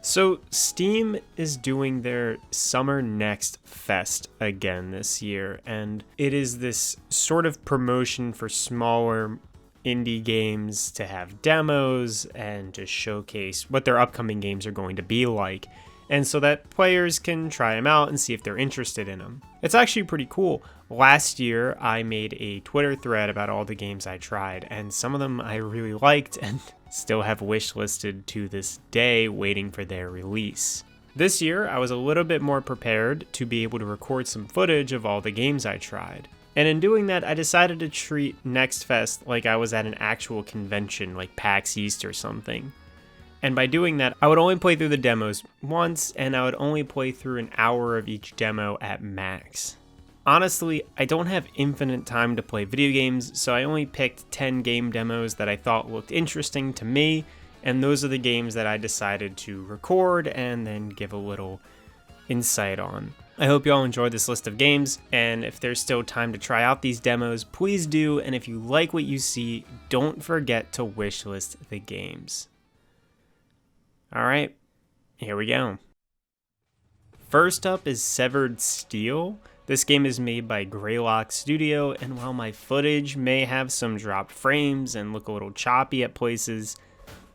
So Steam is doing their Summer Next Fest again this year, and it is this sort of promotion for smaller indie games to have demos and to showcase what their upcoming games are going to be like, and so that players can try them out and see if they're interested in them. It's actually pretty cool. Last year, I made a Twitter thread about all the games I tried, and some of them I really liked and still have wishlisted to this day, waiting for their release. This year, I was a little bit more prepared to be able to record some footage of all the games I tried. And in doing that, I decided to treat Next Fest like I was at an actual convention, like PAX East or something. And by doing that, I would only play through the demos once, and I would only play through an hour of each demo at max. Honestly, I don't have infinite time to play video games, so I only picked 10 game demos that I thought looked interesting to me, and those are the games that I decided to record and then give a little insight on. I hope you all enjoyed this list of games, and if there's still time to try out these demos, please do, and if you like what you see, don't forget to wishlist the games. Alright, here we go. First up is Severed Steel. This game is made by Greylock Studio, and while my footage may have some dropped frames and look a little choppy at places,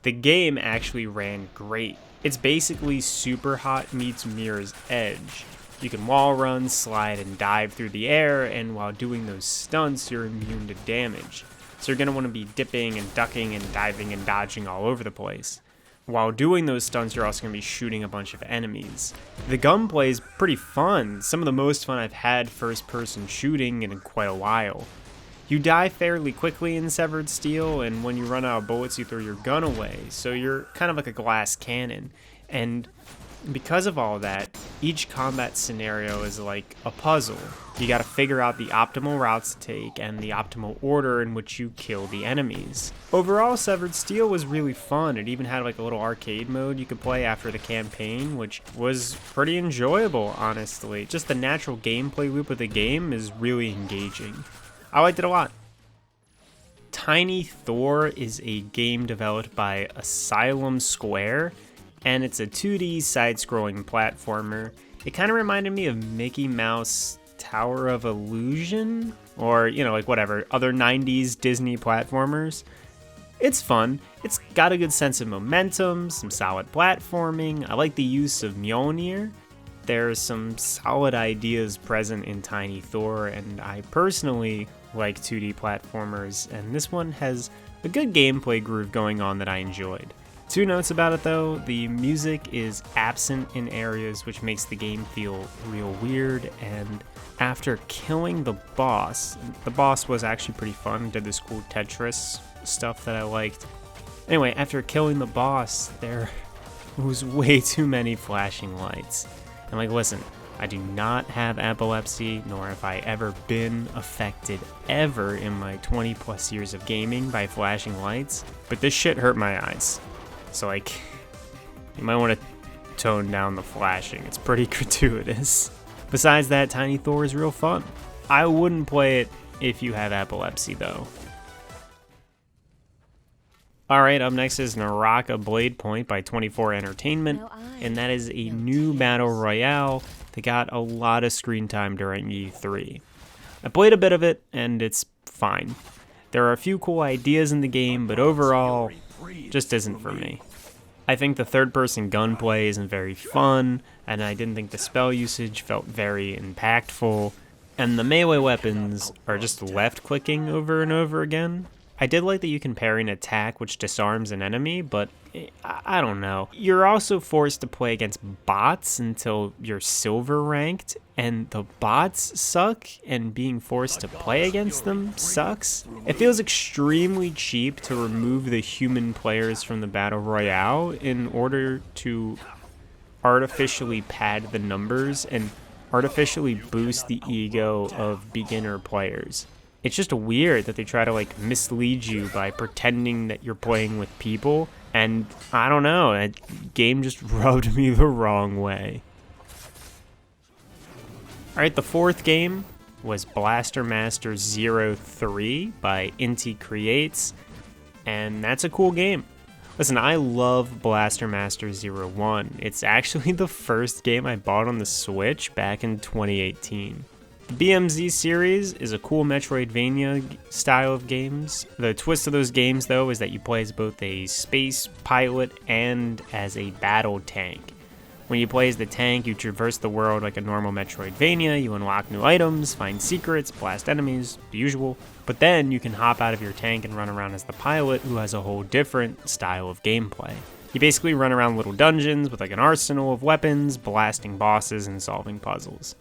the game actually ran great. It's basically Super Hot meets Mirror's Edge. You can wall run, slide, and dive through the air, and while doing those stunts, you're immune to damage. So you're going to want to be dipping and ducking and diving and dodging all over the place. While doing those stunts, you're also going to be shooting a bunch of enemies. The gunplay is pretty fun, some of the most fun I've had first-person shooting in quite a while. You die fairly quickly in Severed Steel, and when you run out of bullets, you throw your gun away, so you're kind of like a glass cannon. And because of all that, each combat scenario is like a puzzle. You gotta figure out the optimal routes to take and the optimal order in which you kill the enemies. Overall, Severed Steel was really fun. It even had like a little arcade mode you could play after the campaign, which was pretty enjoyable, honestly. Just the natural gameplay loop of the game is really engaging. I liked it a lot. Tiny Thor is a game developed by Asylum Square, and it's a 2D side-scrolling platformer. It kind of reminded me of Mickey Mouse Tower of Illusion, or, you know, like whatever, other 90s Disney platformers. It's fun. It's got a good sense of momentum, some solid platforming. I like the use of Mjolnir. There's some solid ideas present in Tiny Thor, and I personally like 2D platformers, and this one has a good gameplay groove going on that I enjoyed. Two notes about it though, the music is absent in areas which makes the game feel real weird, and after killing the boss was actually pretty fun, did this cool Tetris stuff that I liked. Anyway, after killing the boss, there was way too many flashing lights. And like, listen, I do not have epilepsy, nor have I ever been affected ever in my 20 plus years of gaming by flashing lights, but this shit hurt my eyes. So like, you might want to tone down the flashing. It's pretty gratuitous. Besides that, Tiny Thor is real fun. I wouldn't play it if you have epilepsy though. Alright, up next is Naraka Bladepoint by 24 Entertainment, and that is a new battle royale that got a lot of screen time during E3. I played a bit of it, and it's fine. There are a few cool ideas in the game, but overall, just isn't for me. I think the third-person gunplay isn't very fun, and I didn't think the spell usage felt very impactful, and the melee weapons are just left-clicking over and over again. I did like that you can parry an attack which disarms an enemy, but I don't know. You're also forced to play against bots until you're silver ranked, and the bots suck, and being forced to play against them sucks. It feels extremely cheap to remove the human players from the battle royale in order to artificially pad the numbers and artificially boost the ego of beginner players. It's just weird that they try to like mislead you by pretending that you're playing with people, and I don't know, that game just rubbed me the wrong way. Alright, the fourth game was Blaster Master 03 by Inti Creates, and that's a cool game. Listen, I love Blaster Master 01. It's actually the first game I bought on the Switch back in 2018. The BMZ series is a cool Metroidvania style of games. The twist of those games, though, is that you play as both a space pilot and as a battle tank. When you play as the tank, you traverse the world like a normal Metroidvania, you unlock new items, find secrets, blast enemies, the usual. But then you can hop out of your tank and run around as the pilot, who has a whole different style of gameplay. You basically run around little dungeons with like an arsenal of weapons, blasting bosses and solving puzzles.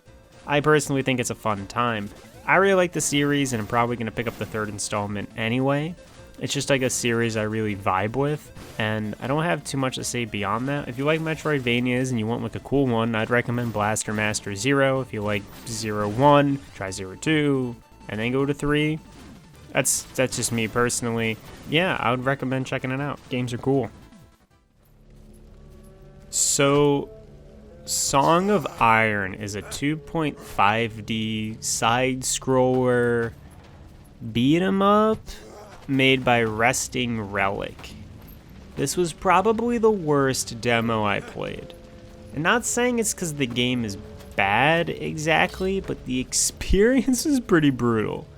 I personally think it's a fun time. I really like the series and I'm probably going to pick up the third installment anyway. It's just like a series I really vibe with, and I don't have too much to say beyond that. If you like Metroidvanias and you want like a cool one, I'd recommend Blaster Master 0. If you like 01, try 02, and then go to 3. That's just me personally. Yeah, I would recommend checking it out. Games are cool. So, Song of Iron is a 2.5D side-scroller beat-em-up made by Resting Relic. This was probably the worst demo I played. And not saying it's because the game is bad exactly, but the experience is pretty brutal.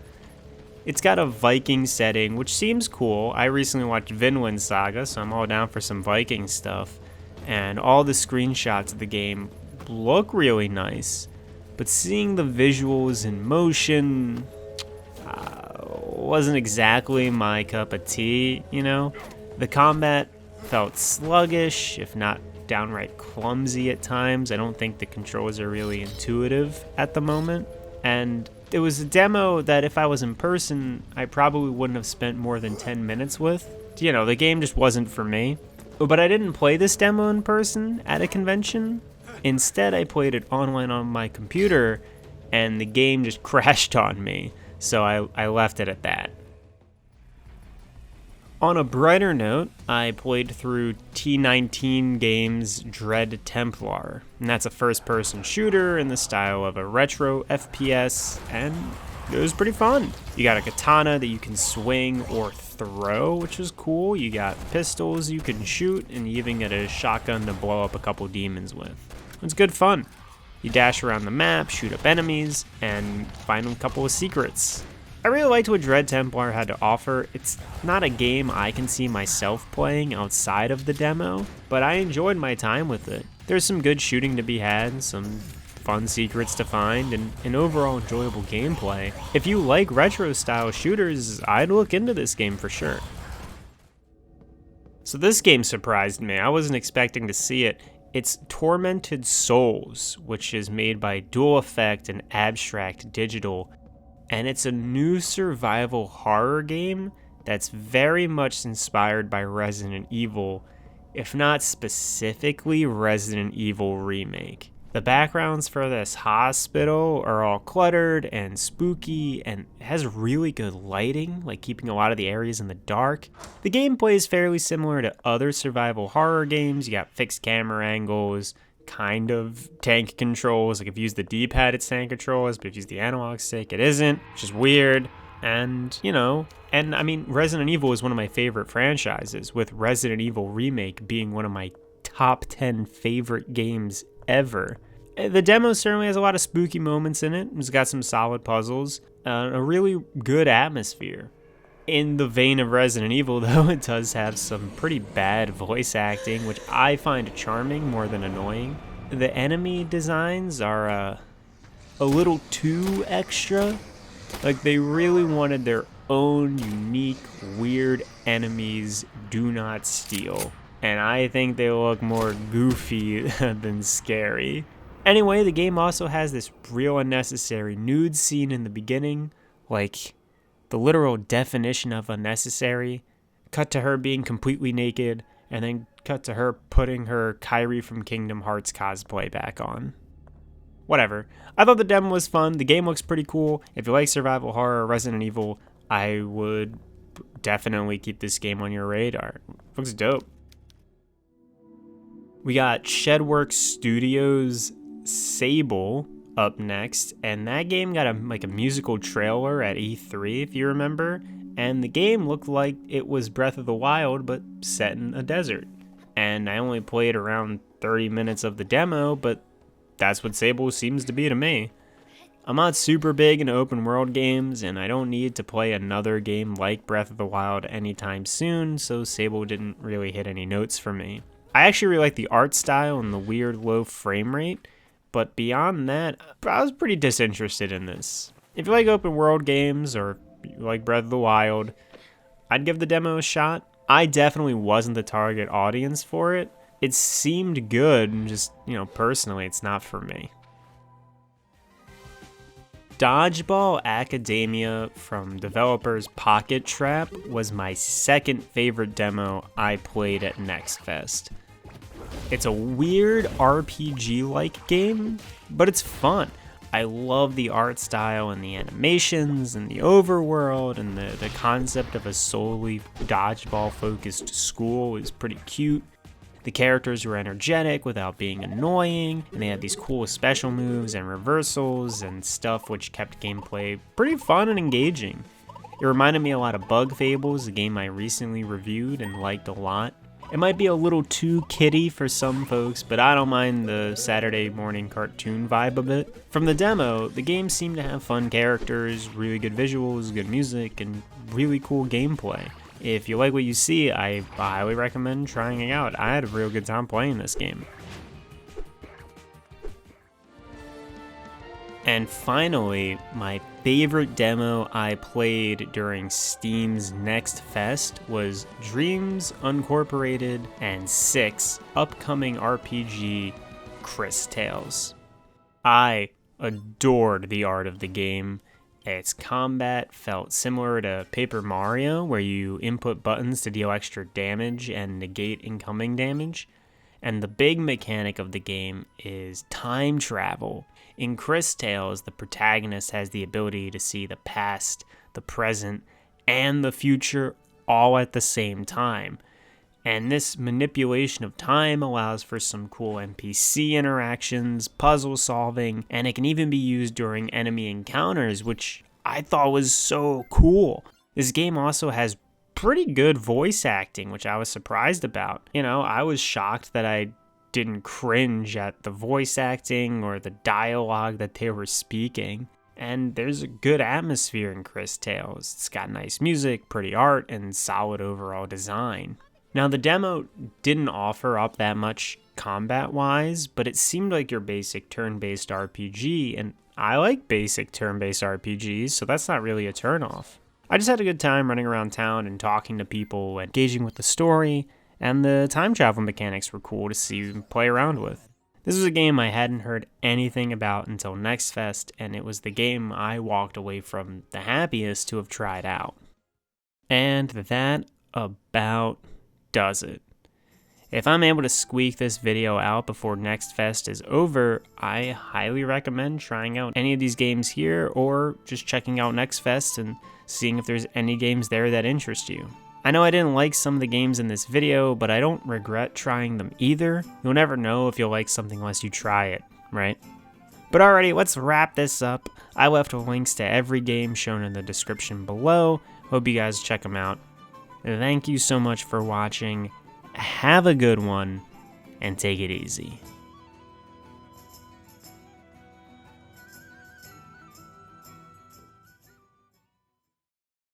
It's got a Viking setting, which seems cool. I recently watched Vinland Saga, so I'm all down for some Viking stuff. And all the screenshots of the game look really nice. But seeing the visuals in motion wasn't exactly my cup of tea, you know? The combat felt sluggish, if not downright clumsy at times. I don't think the controls are really intuitive at the moment. And it was a demo that if I was in person, I probably wouldn't have spent more than 10 minutes with. You know, the game just wasn't for me. But I didn't play this demo in person at a convention. Instead, I played it online on my computer, and the game just crashed on me. So I left it at that. On a brighter note, I played through T19 Games' Dread Templar, and that's a first-person shooter in the style of a retro FPS, and it was pretty fun. You got a katana that you can swing or throw, which is cool. You got pistols you can shoot, and you even get a shotgun to blow up a couple demons with. It's good fun. You dash around the map, shoot up enemies, and find a couple of secrets. I really liked what Dread Templar had to offer. It's not a game I can see myself playing outside of the demo, but I enjoyed my time with it. There's some good shooting to be had, some fun secrets to find, and an overall enjoyable gameplay. If you like retro-style shooters, I'd look into this game for sure. So this game surprised me. I wasn't expecting to see it. It's Tormented Souls, which is made by Dual Effect and Abstract Digital, and it's a new survival horror game that's very much inspired by Resident Evil, if not specifically Resident Evil Remake. The backgrounds for this hospital are all cluttered and spooky, and it has really good lighting, like keeping a lot of the areas in the dark. The gameplay is fairly similar to other survival horror games. You got fixed camera angles, kind of tank controls. Like if you use the D-pad, it's tank controls, but if you use the analog stick, it isn't, which is weird. And, you know, and I mean, Resident Evil is one of my favorite franchises, with Resident Evil Remake being one of my top 10 favorite games ever. The demo certainly has a lot of spooky moments in it. It's got some solid puzzles, a really good atmosphere. In the vein of Resident Evil, though, it does have some pretty bad voice acting, which I find charming more than annoying. The enemy designs are a little too extra. Like, they really wanted their own unique, weird enemies do not steal. And I think they look more goofy than scary. Anyway, the game also has this real unnecessary nude scene in the beginning, like the literal definition of unnecessary. Cut to her being completely naked, and then cut to her putting her Kairi from Kingdom Hearts cosplay back on. Whatever. I thought the demo was fun. The game looks pretty cool. If you like survival horror or Resident Evil, I would definitely keep this game on your radar. Looks dope. We got Shedworks Studios' Sable up next, and that game got a musical trailer at E3, if you remember, and the game looked like it was Breath of the Wild but set in a desert. And I only played around 30 minutes of the demo, but that's what Sable seems to be to me. I'm not super big into open world games, and I don't need to play another game like Breath of the Wild anytime soon, so Sable didn't really hit any notes for me. I actually really like the art style and the weird low frame rate, but beyond that, I was pretty disinterested in this. If you like open world games, or you like Breath of the Wild, I'd give the demo a shot. I definitely wasn't the target audience for it. It seemed good, just, personally, it's not for me. Dodgeball Academia from developers Pocket Trap was my second favorite demo I played at Next Fest. It's a weird RPG-like game, but it's fun. I love the art style and the animations and the overworld, and the concept of a solely dodgeball-focused school is pretty cute. The characters were energetic without being annoying, and they had these cool special moves and reversals and stuff which kept gameplay pretty fun and engaging. It reminded me a lot of Bug Fables, a game I recently reviewed and liked a lot. It might be a little too kiddie for some folks, but I don't mind the Saturday morning cartoon vibe of it. From the demo, the game seemed to have fun characters, really good visuals, good music, and really cool gameplay. If you like what you see, I highly recommend trying it out. I had a real good time playing this game. And finally, my favorite demo I played during Steam's Next Fest was Dreams Uncorporated and 6 upcoming RPG CRISTALES. I adored the art of the game. Its combat felt similar to Paper Mario, where you input buttons to deal extra damage and negate incoming damage. And the big mechanic of the game is time travel. In CRISTALES, the protagonist has the ability to see the past, the present, and the future all at the same time. And this manipulation of time allows for some cool NPC interactions, puzzle solving, and it can even be used during enemy encounters, which I thought was so cool. This game also has pretty good voice acting, which I was surprised about. I was shocked that I didn't cringe at the voice acting or the dialogue that they were speaking. And there's a good atmosphere in CRISTALES. It's got nice music, pretty art, and solid overall design. Now, the demo didn't offer up that much combat-wise, but it seemed like your basic turn-based RPG, and I like basic turn-based RPGs, so that's not really a turn-off. I just had a good time running around town and talking to people, engaging with the story, and the time travel mechanics were cool to see and play around with. This was a game I hadn't heard anything about until Next Fest, and it was the game I walked away from the happiest to have tried out. And that about does it. If I'm able to squeak this video out before Next Fest is over, I highly recommend trying out any of these games here, or just checking out Next Fest and seeing if there's any games there that interest you. I know I didn't like some of the games in this video, but I don't regret trying them either. You'll never know if you'll like something unless you try it, right? But alrighty, let's wrap this up. I left links to every game shown in the description below. Hope you guys check them out. Thank you so much for watching. Have a good one, and take it easy.